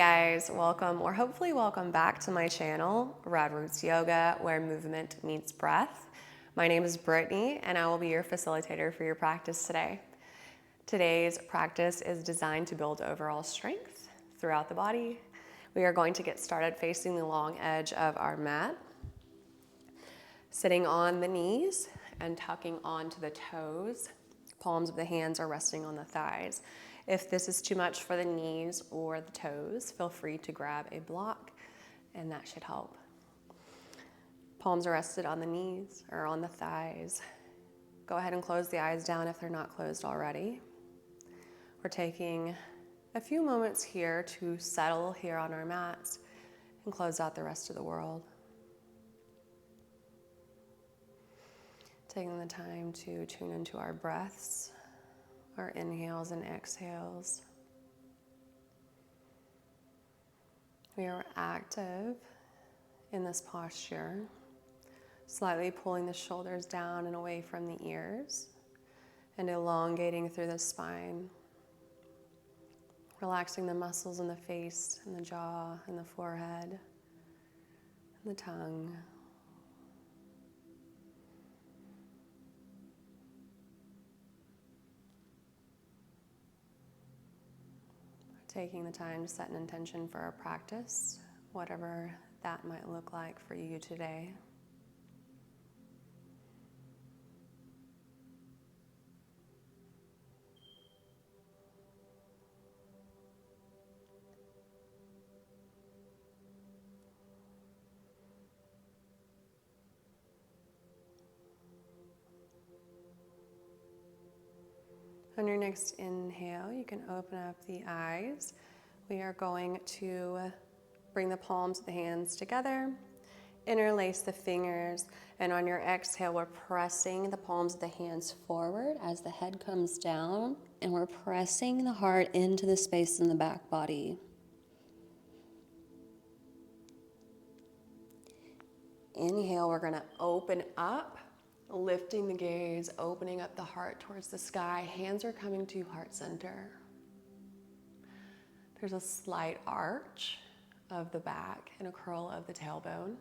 guys, welcome or hopefully welcome back to my channel, Rad Roots Yoga, where movement meets breath. My name is Brittany and I will be your facilitator for your practice today. Today's practice is designed to build overall strength throughout the body. We are going to get started facing the long edge of our mat, sitting on the knees and tucking onto the toes. Palms of the hands are resting on the thighs. If this is too much for the knees or the toes, feel free to grab a block and that should help. Palms are rested on the knees or on the thighs. Go ahead and close the eyes down if they're not closed already. We're taking a few moments here to settle here on our mats and close out the rest of the world. Taking the time to tune into our breaths, our inhales and exhales. We are active in this posture, slightly pulling the shoulders down and away from the ears and elongating through the spine. Relaxing the muscles in the face and the jaw and the forehead and the tongue. Taking the time to set an intention for our practice, whatever that might look like for you today. On your next inhale, you can open up the eyes. We are going to bring the palms of the hands together, interlace the fingers, and on your exhale, we're pressing the palms of the hands forward as the head comes down, and we're pressing the heart into the space in the back body. Inhale, we're going to open up. Lifting the gaze, opening up the heart towards the sky. Hands are coming to heart center. There's a slight arch of the back and a curl of the tailbone.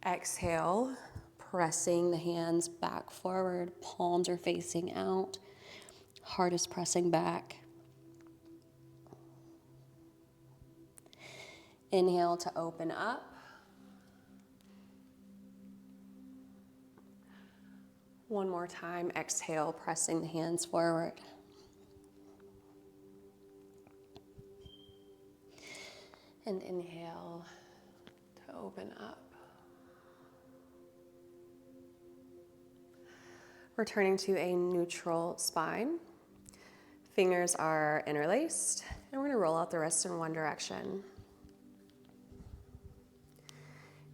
Exhale, pressing the hands back forward. Palms are facing out. Heart is pressing back. Inhale to open up. One more time, exhale, pressing the hands forward. And inhale to open up. Returning to a neutral spine. Fingers are interlaced, and we're going to roll out the wrists in one direction.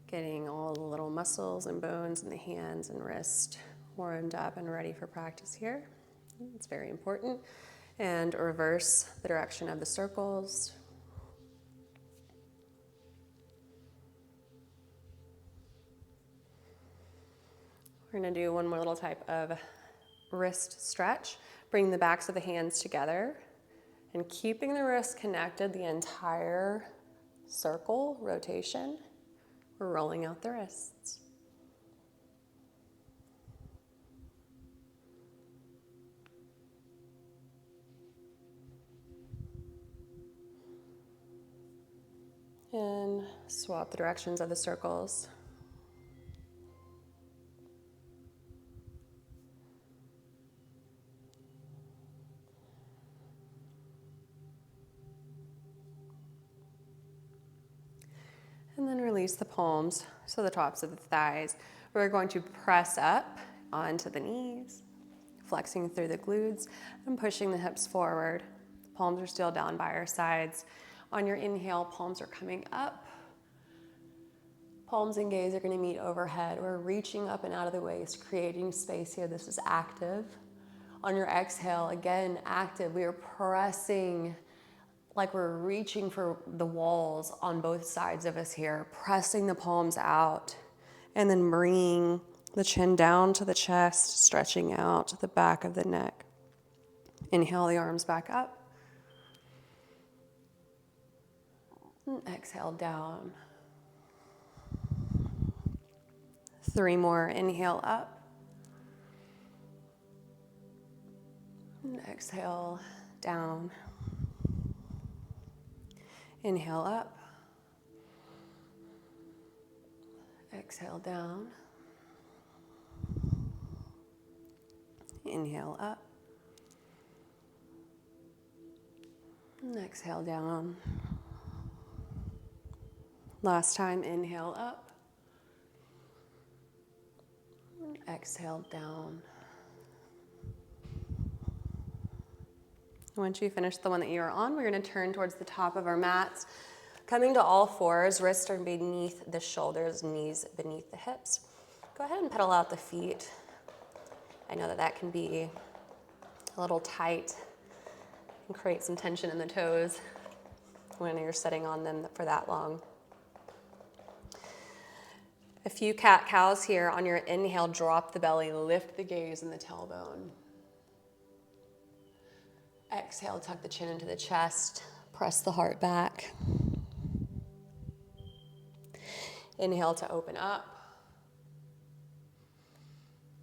Getting all the little muscles and bones in the hands and wrist warmed up and ready for practice here. It's very important. And reverse the direction of the circles. We're going to do one more little type of wrist stretch. Bring the backs of the hands together and keeping the wrists connected the entire circle rotation. We're rolling out the wrists. And swap the directions of the circles. And then release the palms, so the tops of the thighs. We're going to press up onto the knees, flexing through the glutes and pushing the hips forward. The palms are still down by our sides. On your inhale, palms are coming up. Palms and gaze are going to meet overhead. We're reaching up and out of the waist, creating space here. This is active. On your exhale, again, active. We are pressing like we're reaching for the walls on both sides of us here, pressing the palms out, and then bringing the chin down to the chest, stretching out the back of the neck. Inhale the arms back up. And exhale down. 3 more, inhale up. And exhale down. Inhale up. Exhale down. Inhale up. And exhale down. Last time, inhale up. And exhale down. Once you finish the one that you're on, we're going to turn towards the top of our mats. Coming to all fours, wrists are beneath the shoulders, knees beneath the hips. Go ahead and pedal out the feet. I know that that can be a little tight and create some tension in the toes when you're sitting on them for that long. A few cat-cows here. On your inhale, drop the belly, lift the gaze and the tailbone. Exhale, tuck the chin into the chest, press the heart back. Inhale to open up.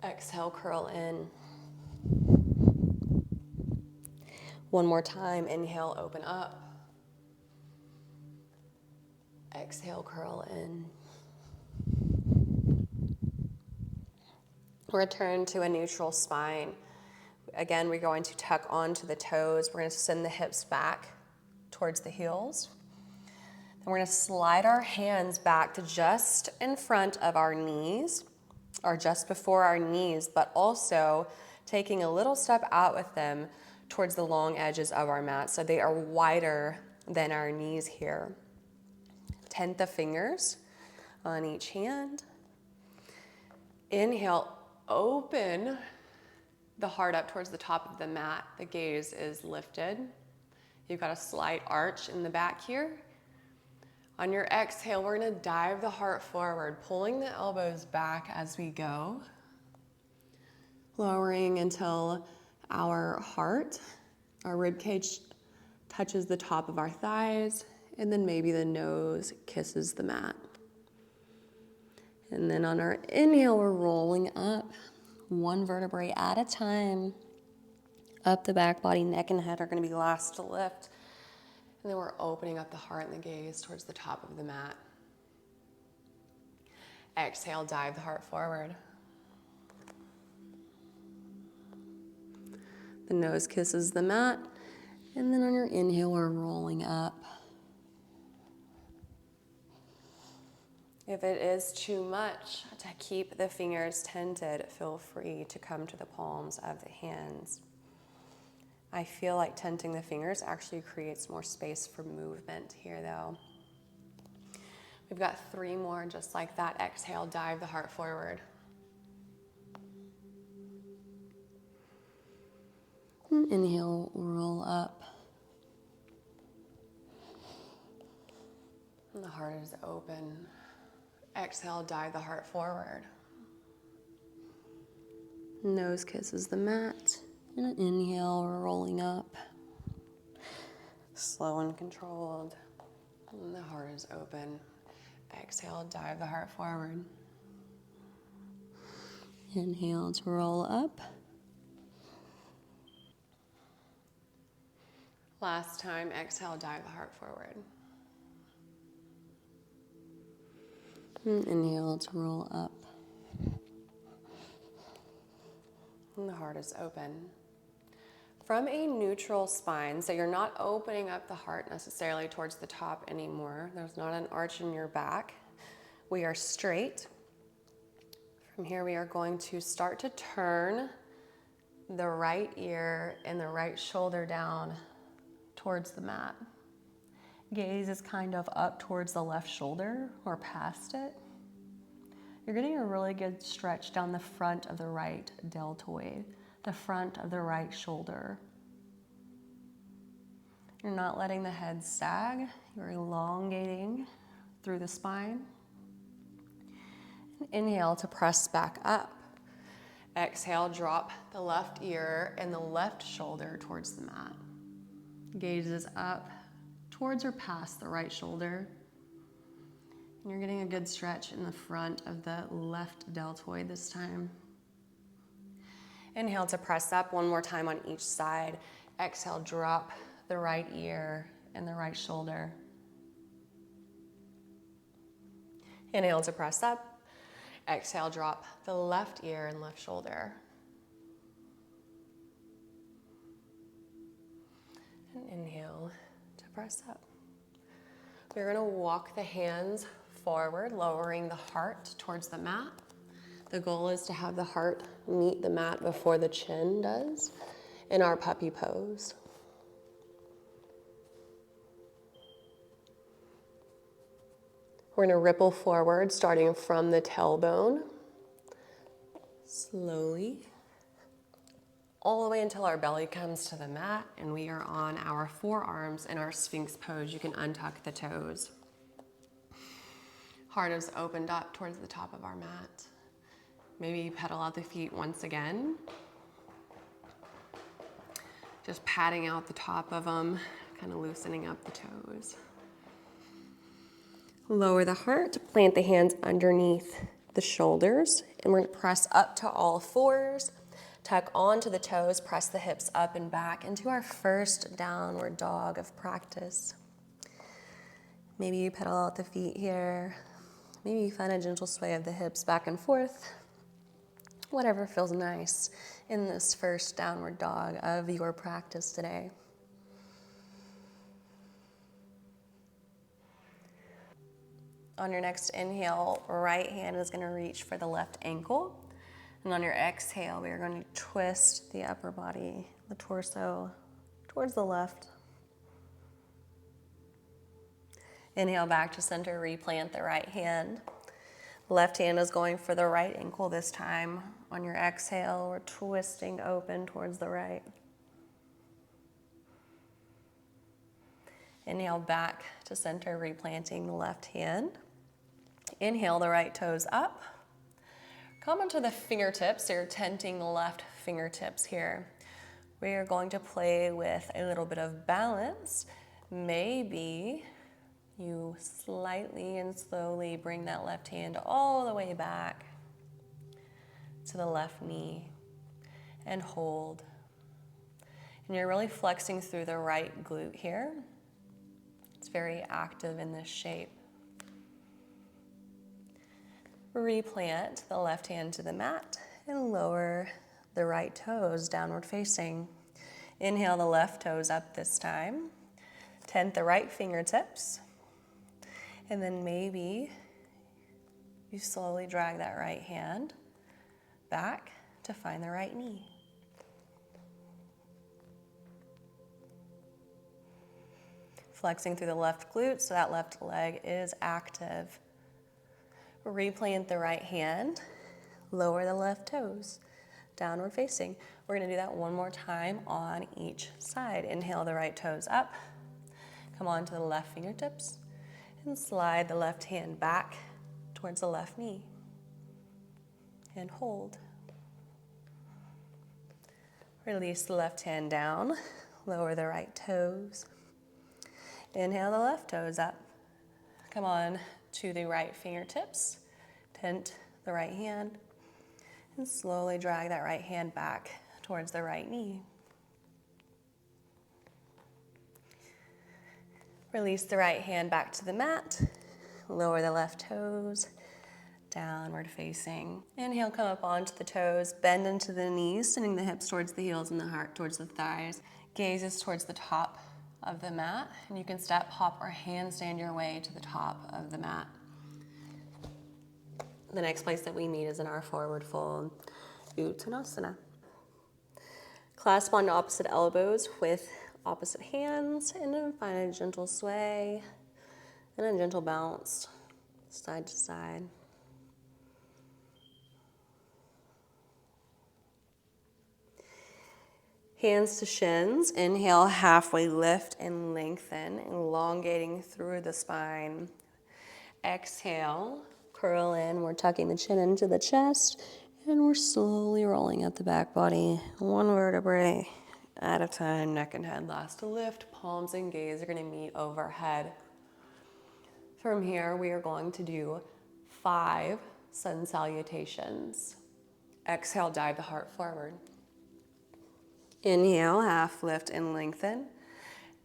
Exhale, curl in. One more time, inhale, open up. Exhale, curl in. Return to a neutral spine. Again, we're going to tuck onto the toes. We're going to send the hips back towards the heels. Then we're going to slide our hands back to just in front of our knees, or just before our knees, but also taking a little step out with them towards the long edges of our mat, so they are wider than our knees here. Tent the fingers on each hand. Inhale, open the heart up towards the top of the mat. The gaze is lifted. You've got a slight arch in the back here. On your exhale, we're going to dive the heart forward, pulling the elbows back as we go, lowering until our heart, our rib cage touches the top of our thighs, and then maybe the nose kisses the mat. And then on our inhale, we're rolling up, one vertebrae at a time. Up the back body, neck and head are going to be last to lift. And then we're opening up the heart and the gaze towards the top of the mat. Exhale, dive the heart forward. The nose kisses the mat. And then on your inhale, we're rolling up. If it is too much to keep the fingers tented, feel free to come to the palms of the hands. I feel like tenting the fingers actually creates more space for movement here though. We've got 3 more just like that. Exhale, dive the heart forward. And inhale, roll up. And the heart is open. Exhale, dive the heart forward. Nose kisses the mat. And inhale, rolling up. Slow and controlled. And the heart is open. Exhale, dive the heart forward. Inhale to roll up. Last time, exhale, dive the heart forward. And inhale to roll up. And the heart is open. From a neutral spine, so you're not opening up the heart necessarily towards the top anymore. There's not an arch in your back. We are straight. From here, we are going to start to turn the right ear and the right shoulder down towards the mat. Gaze is kind of up towards the left shoulder or past it. You're getting a really good stretch down the front of the right deltoid, the front of the right shoulder. You're not letting the head sag. You're elongating through the spine. And inhale to press back up. Exhale, drop the left ear and the left shoulder towards the mat. Gaze is up towards or past the right shoulder. And you're getting a good stretch in the front of the left deltoid this time. Inhale to press up one more time on each side. Exhale, drop the right ear and the right shoulder. Inhale to press up. Exhale, drop the left ear and left shoulder. And inhale to press up. We're going to walk the hands forward, lowering the heart towards the mat. The goal is to have the heart meet the mat before the chin does in our puppy pose. We're going to ripple forward, starting from the tailbone, slowly, all the way until our belly comes to the mat and we are on our forearms in our Sphinx pose. You can untuck the toes. Heart is opened up towards the top of our mat. Maybe pedal out the feet once again. Just patting out the top of them, kind of loosening up the toes. Lower the heart, plant the hands underneath the shoulders, and we're going to press up to all fours. Tuck onto the toes, press the hips up and back into our first downward dog of practice. Maybe you pedal out the feet here. Maybe you find a gentle sway of the hips back and forth. Whatever feels nice in this first downward dog of your practice today. On your next inhale, right hand is going to reach for the left ankle. And on your exhale, we are going to twist the upper body, the torso, towards the left. Inhale back to center, replant the right hand. Left hand is going for the right ankle this time. On your exhale, we're twisting open towards the right. Inhale back to center, replanting the left hand. Inhale the right toes up. Come onto the fingertips, so you're tenting the left fingertips here. We are going to play with a little bit of balance. Maybe you slightly and slowly bring that left hand all the way back to the left knee and hold. And you're really flexing through the right glute here. It's very active in this shape. Replant the left hand to the mat and lower the right toes downward facing. Inhale the left toes up this time. Tent the right fingertips. And then maybe you slowly drag that right hand back to find the right knee. Flexing through the left glute so that left leg is active. Replant the right hand, lower the left toes, downward facing. We're going to do that one more time on each side. Inhale the right toes up, come on to the left fingertips, and slide the left hand back towards the left knee. And hold. Release the left hand down, lower the right toes. Inhale the left toes up. Come on to the right fingertips, tent the right hand, and slowly drag that right hand back towards the right knee. Release the right hand back to the mat, lower the left toes, downward facing. Inhale, come up onto the toes, bend into the knees, sending the hips towards the heels and the heart towards the thighs. Gazes towards the top of the mat, and you can step, hop, or handstand your way to the top of the mat. The next place that we meet is in our forward fold, Uttanasana. Clasp onto opposite elbows with opposite hands, and then find a gentle sway and a gentle bounce side to side. Hands to shins. Inhale, halfway lift and lengthen, elongating through the spine. Exhale, curl in. We're tucking the chin into the chest, and we're slowly rolling out the back body, one vertebrae At a time, neck and head last to lift. Palms and gaze are going to meet overhead. From here, we are going to do 5 sun salutations. Exhale, dive the heart forward. Inhale, half lift and lengthen.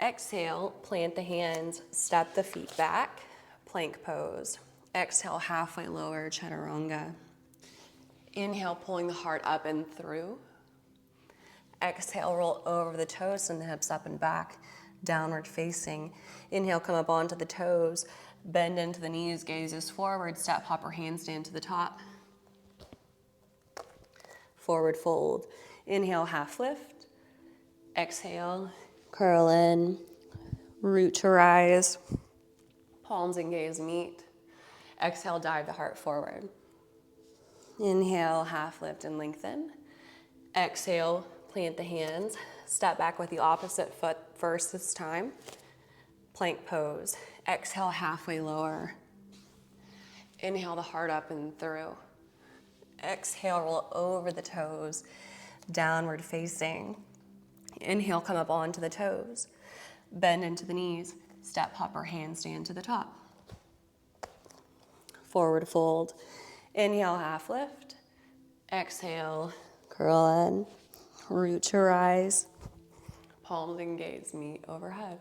Exhale, plant the hands, step the feet back, plank pose. Exhale, halfway lower, chaturanga. Inhale, pulling the heart up and through. Exhale, roll over the toes and the hips up and back, downward facing. Inhale, come up onto the toes, bend into the knees, gazes forward, step, hopper, handstand to the top. Forward fold. Inhale, half lift. Exhale, curl in, root to rise. Palms and gaze meet. Exhale, dive the heart forward. Inhale, half lift and lengthen. Exhale, plant the hands. Step back with the opposite foot first this time. Plank pose. Exhale, halfway lower. Inhale the heart up and through. Exhale, roll over the toes, downward facing. Inhale, come up onto the toes. Bend into the knees. Step, hopper, handstand to the top. Forward fold. Inhale, half lift. Exhale, curl in. Root to rise. Palms and gaze meet overhead.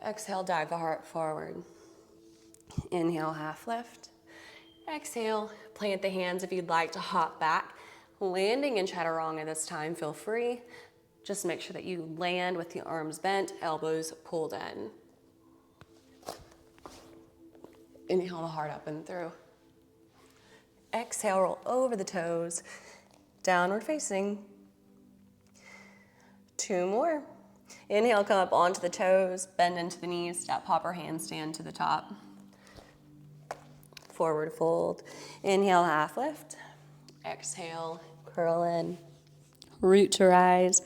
Exhale, dive the heart forward. Inhale, half lift. Exhale, plant the hands if you'd like to hop back. Landing in chaturanga this time, feel free. Just make sure that you land with the arms bent, elbows pulled in. Inhale the heart up and through. Exhale, roll over the toes, downward facing. 2 more. Inhale, come up onto the toes, bend into the knees, step, hopper, handstand to the top. Forward fold. Inhale, half lift. Exhale, curl in. Root to rise.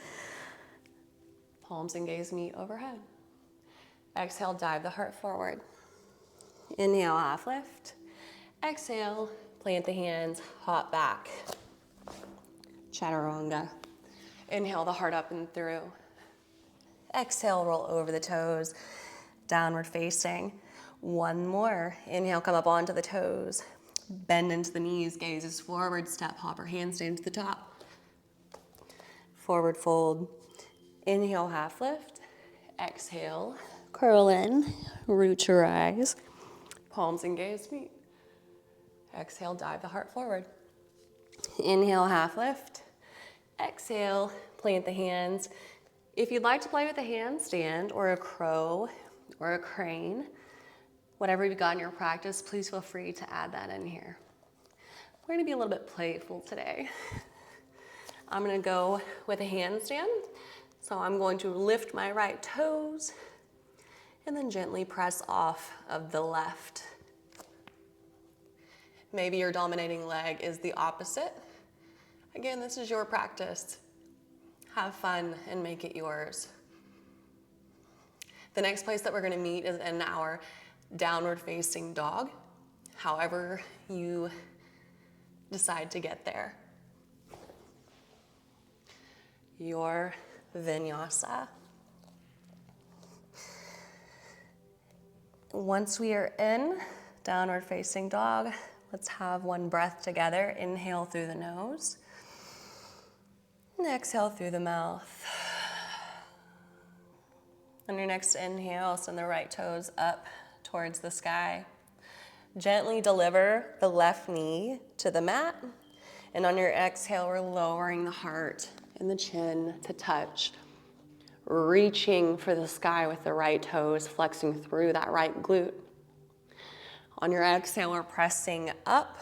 Palms and gaze meet overhead. Exhale, dive the heart forward. Inhale, half lift. Exhale, plant the hands, hop back. Chaturanga. Inhale the heart up and through. Exhale, roll over the toes, downward facing. 1 more. Inhale, come up onto the toes. Bend into the knees, gazes forward, step, hopper, handstand to the top. Forward fold. Inhale, half lift. Exhale, curl in, root to rise. Palms and gaze meet. Exhale, dive the heart forward. Inhale, half lift. Exhale, plant the hands. If you'd like to play with a handstand or a crow or a crane, whatever you've got in your practice, please feel free to add that in here. We're gonna be a little bit playful today. I'm gonna go with a handstand. So I'm going to lift my right toes and then gently press off of the left. Maybe your dominating leg is the opposite. Again, this is your practice. Have fun and make it yours. The next place that we're gonna meet is in our downward facing dog, however you decide to get there. Your Vinyasa. Once we are in downward facing dog, let's have 1 breath together. Inhale through the nose and exhale through the mouth. On your next inhale, send the right toes up towards the sky. Gently deliver the left knee to the mat. And on your exhale, we're lowering the heart and the chin to touch. Reaching for the sky with the right toes, flexing through that right glute. On your exhale, we're pressing up,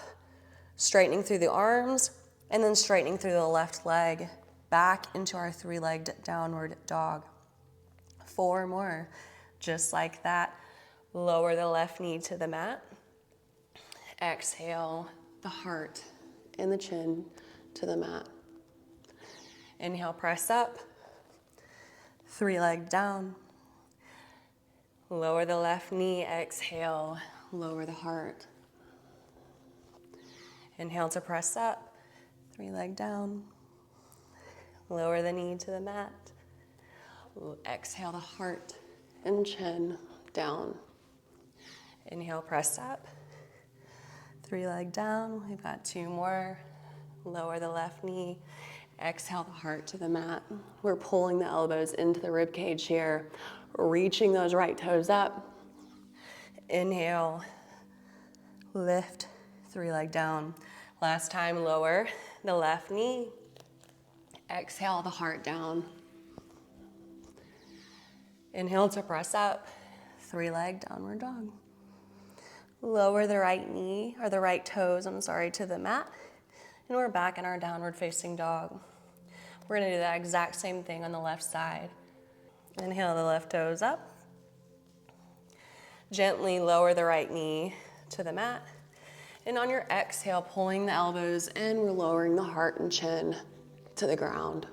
straightening through the arms, and then straightening through the left leg, back into our 3-legged downward dog. 4 more, just like that. Lower the left knee to the mat. Exhale, the heart and the chin to the mat. Inhale, press up. 3-legged down. Lower the left knee, exhale, lower the heart. Inhale to press up, 3-legged down. Lower the knee to the mat. Exhale the heart and chin down. Inhale, press up. 3-leg down. We've got 2 more. Lower the left knee. Exhale the heart to the mat. We're pulling the elbows into the rib cage here, reaching those right toes up. Inhale, lift, 3-leg down. Last time, lower the left knee. Exhale the heart down. Inhale to press up, 3-leg downward dog. Lower the right knee, or the right toes, to the mat. And we're back in our downward facing dog. We're gonna do that exact same thing on the left side. Inhale the left toes up. Gently lower the right knee to the mat. And on your exhale, pulling the elbows in, we're lowering the heart and chin to the ground.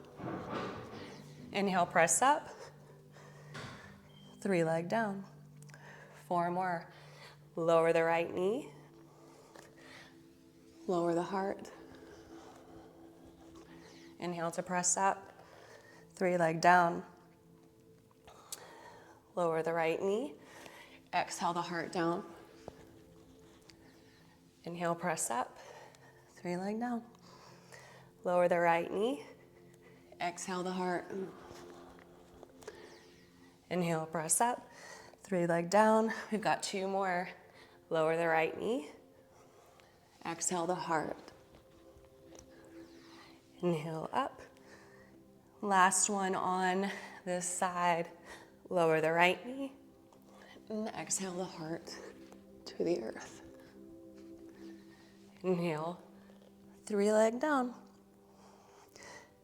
Inhale, press up. 3-leg down. 4 more. Lower the right knee. Lower the heart. Inhale to press up. 3-leg down. Lower the right knee. Exhale the heart down. Inhale, press up. 3-leg down. Lower the right knee. Exhale the heart. Inhale, press up. 3-leg down. We've got 2 more. Lower the right knee. Exhale the heart. Inhale up. Last one on this side. Lower the right knee. And exhale the heart to the earth. Inhale, 3-leg down.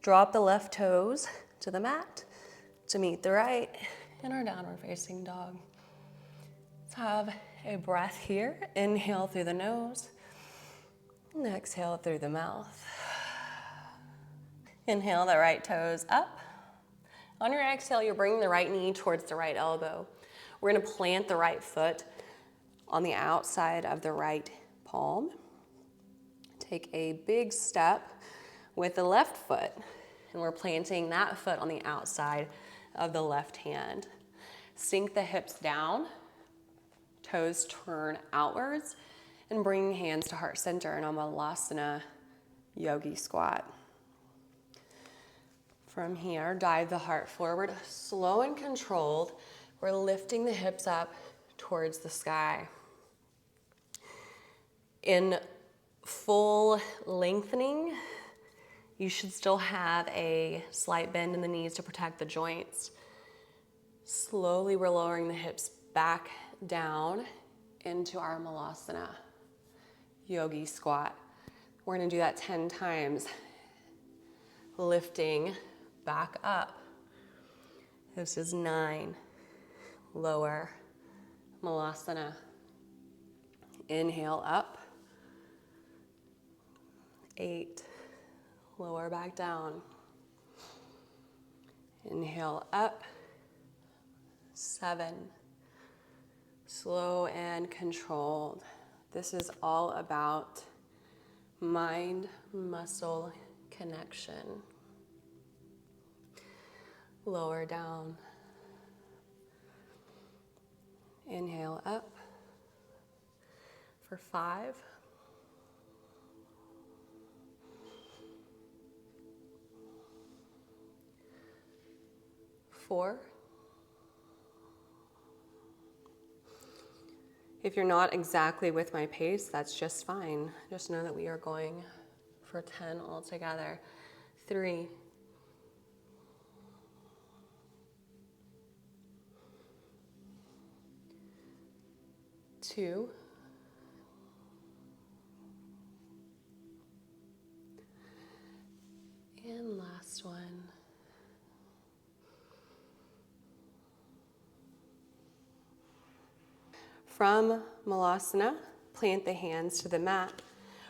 Drop the left toes to the mat to meet the right in our downward facing dog. Let's have a breath here. Inhale through the nose and exhale through the mouth. Inhale the right toes up. On your exhale, you're bringing the right knee towards the right elbow. We're gonna plant the right foot on the outside of the right palm. Take a big step with the left foot, and we're planting that foot on the outside of the left hand. Sink the hips down, toes turn outwards, and bring hands to heart center in a Malasana yogi squat. From here, dive the heart forward, slow and controlled. We're lifting the hips up towards the sky. In full lengthening, you should still have a slight bend in the knees to protect the joints. Slowly, we're lowering the hips back down into our Malasana yogi squat. We're gonna do that 10 times. Lifting back up. This is 9. Lower Malasana. Inhale up. 8. Lower back down. Inhale up. 7. Slow and controlled. This is all about mind-muscle connection. Lower down. Inhale up for 5. 4. If you're not exactly with my pace, that's just fine. Just know that we are going for 10 altogether. 3. 2. And last one. From Malasana, plant the hands to the mat.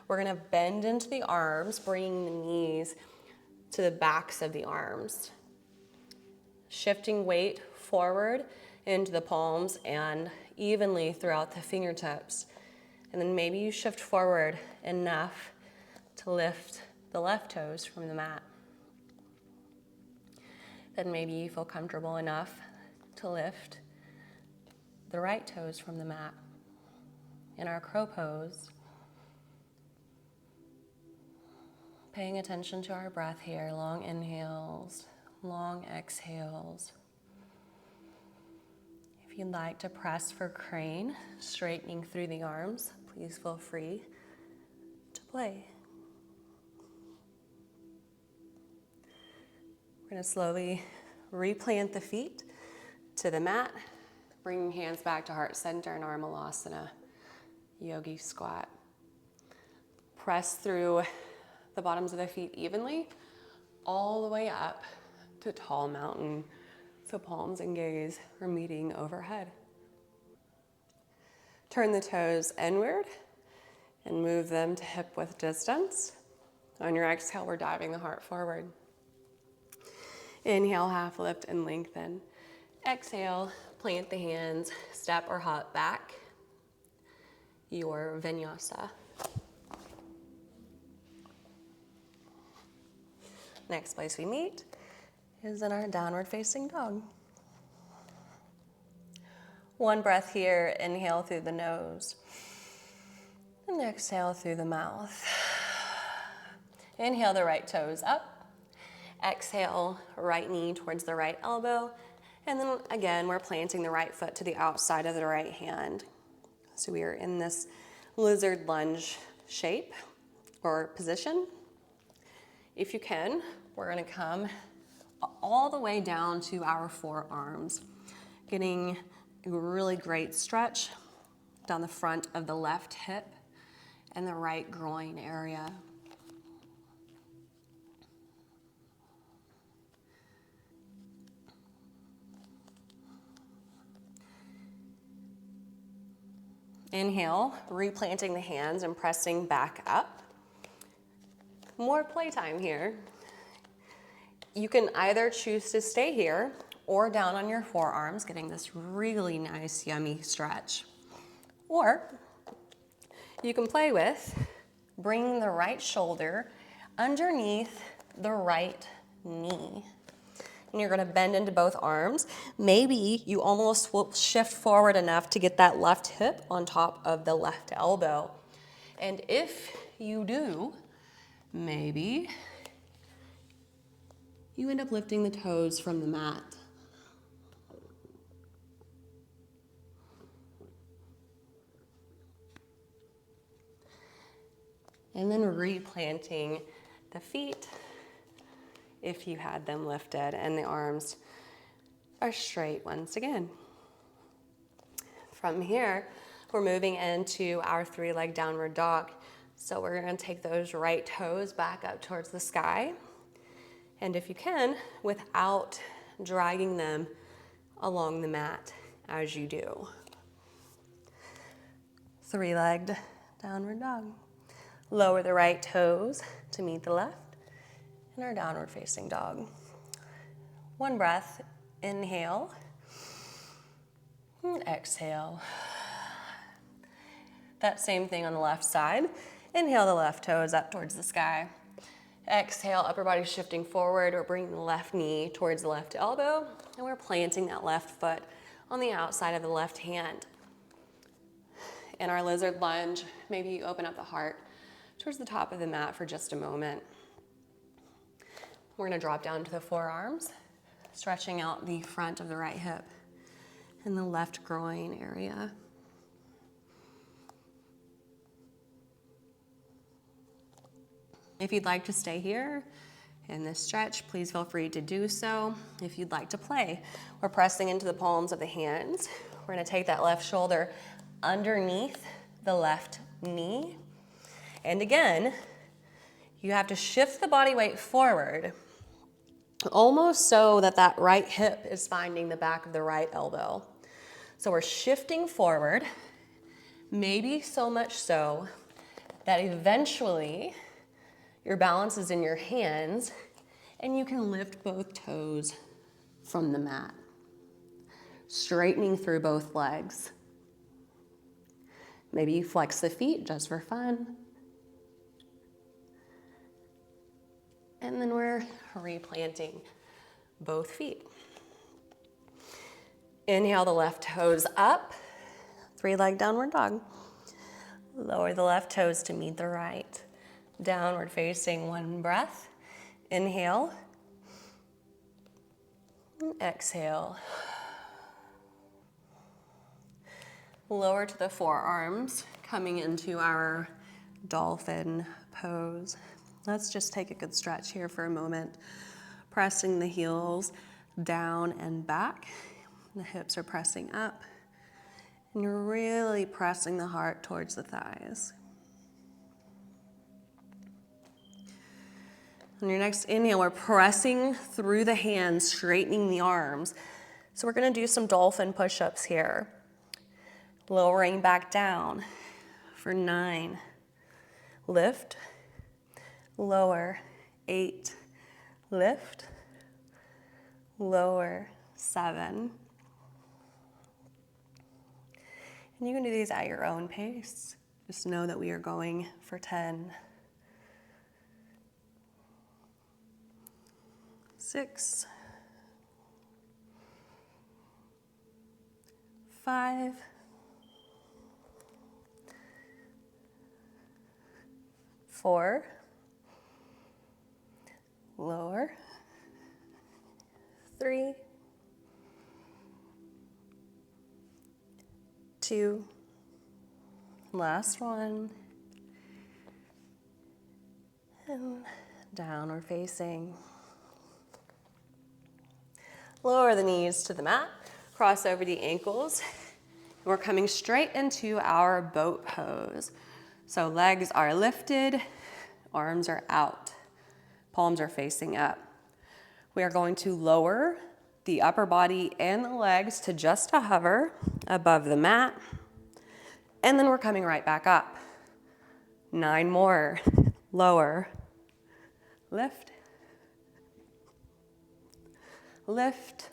We're gonna bend into the arms, bringing the knees to the backs of the arms. Shifting weight forward into the palms and evenly throughout the fingertips. And then maybe you shift forward enough to lift the left toes from the mat. Then maybe you feel comfortable enough to lift the right toes from the mat. In our crow pose, paying attention to our breath here, long inhales, long exhales. If you'd like to press for crane, straightening through the arms, please feel free to play. We're going to slowly replant the feet to the mat, bringing hands back to heart center in our Malasana yogi squat. Press through the bottoms of the feet evenly, all the way up to tall mountain. So palms and gaze are meeting overhead. Turn the toes inward and move them to hip width distance. On your exhale, we're diving the heart forward. Inhale, half lift and lengthen. Exhale, plant the hands, step or hop back. Your Vinyasa. Next place we meet is in our downward facing dog. One breath here, inhale through the nose, and exhale through the mouth. Inhale the right toes up. Exhale, right knee towards the right elbow. And then again, we're planting the right foot to the outside of the right hand. So we are in this lizard lunge shape or position. If you can, we're gonna come all the way down to our forearms, getting a really great stretch down the front of the left hip and the right groin area. Inhale, replanting the hands and pressing back up. More playtime here. You can either choose to stay here or down on your forearms, getting this really nice, yummy stretch. Or you can play with bringing the right shoulder underneath the right knee. And you're gonna bend into both arms. Maybe you almost will shift forward enough to get that left hip on top of the left elbow. And if you do, maybe you end up lifting the toes from the mat. And then replanting the feet if you had them lifted and the arms are straight once again. From here, we're moving into our three-leg downward dog. So we're gonna take those right toes back up towards the sky. And if you can, without dragging them along the mat as you do. Three-legged downward dog. Lower the right toes to meet the left in our downward facing dog. One breath, inhale, and exhale. That same thing on the left side. Inhale the left toes up towards the sky. Exhale, upper body shifting forward. We're bringing the left knee towards the left elbow, and we're planting that left foot on the outside of the left hand. In our lizard lunge, maybe you open up the heart towards the top of the mat for just a moment. We're gonna drop down to the forearms, stretching out the front of the right hip and the left groin area. If you'd like to stay here in this stretch, please feel free to do so. If you'd like to play, we're pressing into the palms of the hands. We're gonna take that left shoulder underneath the left knee. And again, you have to shift the body weight forward, almost so that that right hip is finding the back of the right elbow. So we're shifting forward, maybe so much so that eventually your balance is in your hands and you can lift both toes from the mat, straightening through both legs. Maybe you flex the feet just for fun. And then we're replanting both feet. Inhale the left toes up, 3-leg downward dog. Lower the left toes to meet the right. Downward facing, 1 breath. Inhale. And exhale. Lower to the forearms, coming into our dolphin pose. Let's just take a good stretch here for a moment. Pressing the heels down and back. The hips are pressing up. And you're really pressing the heart towards the thighs. On your next inhale, we're pressing through the hands, straightening the arms. So we're gonna do some dolphin push-ups here. Lowering back down for 9. Lift, lower, 8. Lift, lower, 7. And you can do these at your own pace. Just know that we are going for 10. 6. 5. 4. Lower. 3. 2. Last one. And downward facing. Lower the knees to the mat. Cross over the ankles. We're coming straight into our boat pose. So legs are lifted, arms are out, palms are facing up. We are going to lower the upper body and the legs to just a hover above the mat. And then we're coming right back up. 9 more. Lower. Lift. Lift.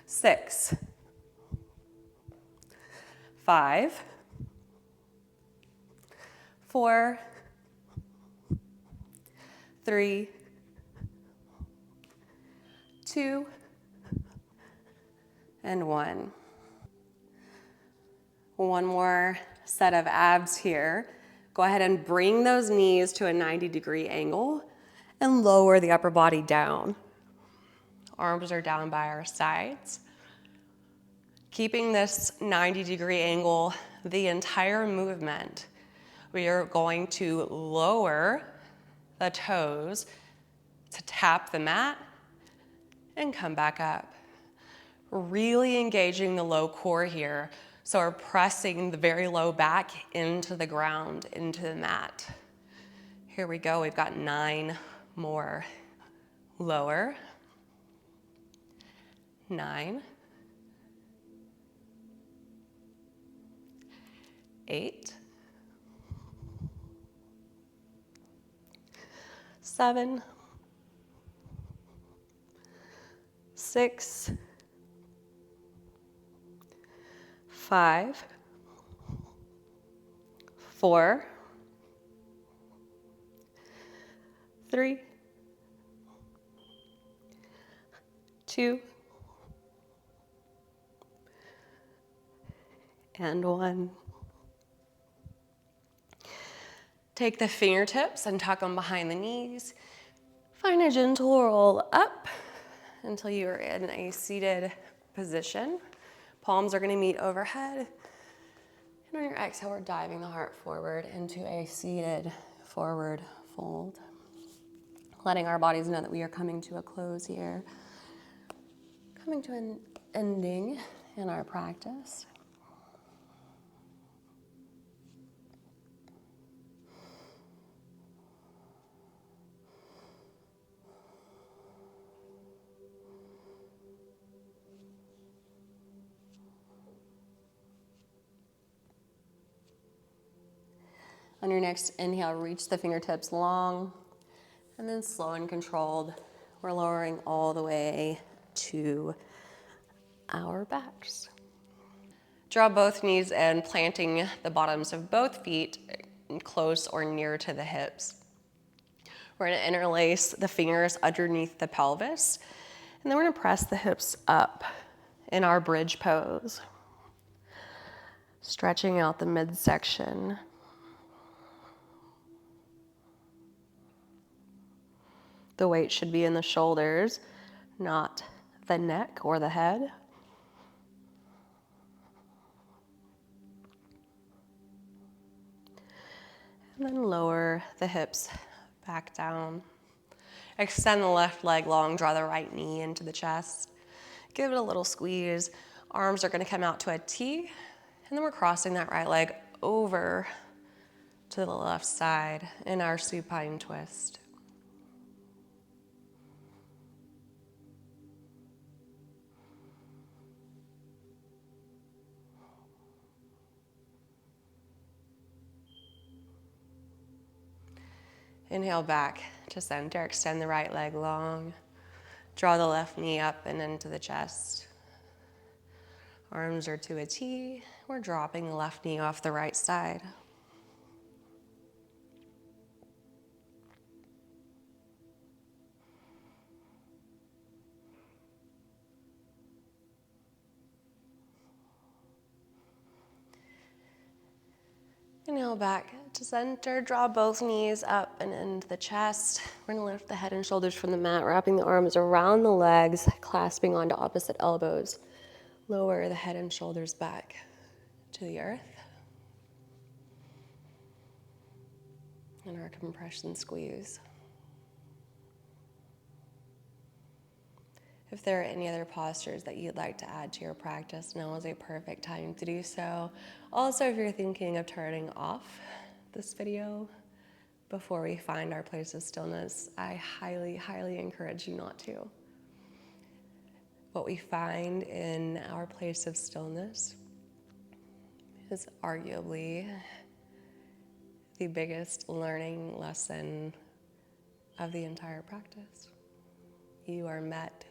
6. 5. 4. 3. 2. And 1. One more set of abs here. Go ahead and bring those knees to a 90-degree angle and lower the upper body down. Arms are down by our sides. Keeping this 90-degree angle the entire movement, we are going to lower the toes to tap the mat and come back up. Really engaging the low core here. So we're pressing the very low back into the ground, into the mat. Here we go, we've got 9 more. Lower. 9. 8. 7. 6. 5. 4. 3. 2. And 1. Take the fingertips and tuck them behind the knees. Find a gentle roll up until you're in a seated position. Palms are going to meet overhead. And on your exhale, we're diving the heart forward into a seated forward fold. Letting our bodies know that we are coming to a close here. Coming to an ending in our practice. On your next inhale, reach the fingertips long, and then slow and controlled, we're lowering all the way to our backs. Draw both knees in, planting the bottoms of both feet close or near to the hips. We're gonna interlace the fingers underneath the pelvis, and then we're gonna press the hips up in our bridge pose, stretching out the midsection. The weight should be in the shoulders, not the neck or the head. And then lower the hips back down. Extend the left leg long, draw the right knee into the chest. Give it a little squeeze. Arms are gonna come out to a T, and then we're crossing that right leg over to the left side in our supine twist. Inhale back to center, extend the right leg long. Draw the left knee up and into the chest. Arms are to a T. We're dropping the left knee off the right side. Inhale back to center, draw both knees up and into the chest. We're gonna lift the head and shoulders from the mat, wrapping the arms around the legs, clasping onto opposite elbows. Lower the head and shoulders back to the earth. And our compression squeeze. If there are any other postures that you'd like to add to your practice, now is a perfect time to do so. Also, if you're thinking of turning off this video before we find our place of stillness, I highly, highly encourage you not to. What we find in our place of stillness is arguably the biggest learning lesson of the entire practice. You are met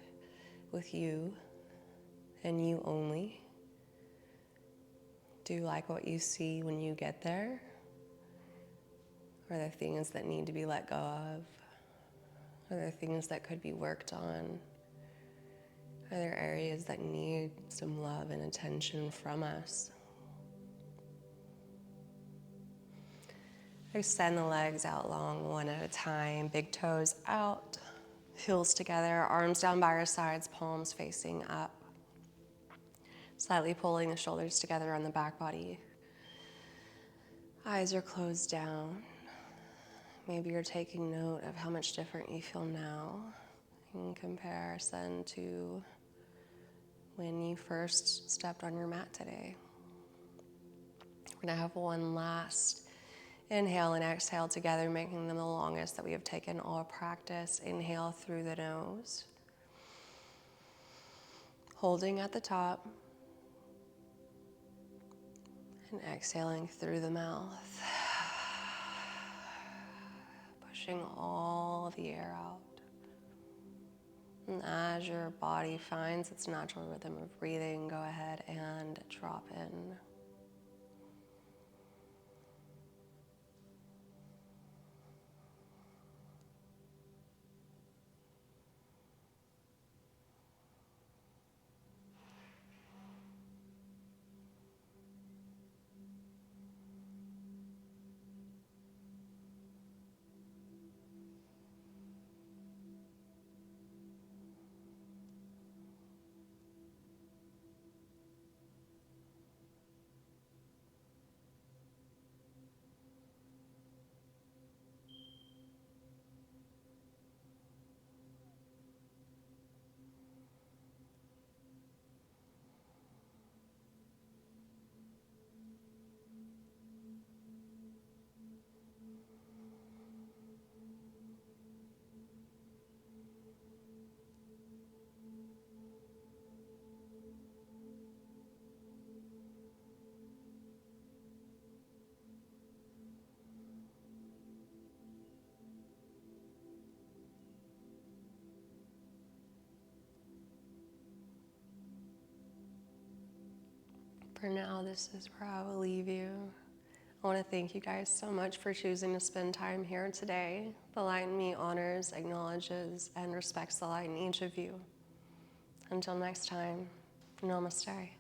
with you and you only. Do you like what you see when you get there? Are there things that need to be let go of? Are there things that could be worked on? Are there areas that need some love and attention from us? Extend the legs out long, one at a time. Big toes out, heels together, arms down by our sides, palms facing up. Slightly pulling the shoulders together on the back body. Eyes are closed down. Maybe you're taking note of how much different you feel now in comparison to when you first stepped on your mat today. We're gonna have one last inhale and exhale together, making them the longest that we have taken all practice. Inhale through the nose. Holding at the top. And exhaling through the mouth. Pushing all the air out. And as your body finds its natural rhythm of breathing, go ahead and drop in. For now, this is where I will leave you. I want to thank you guys so much for choosing to spend time here today. The light in me honors, acknowledges, and respects the light in each of you. Until next time, namaste.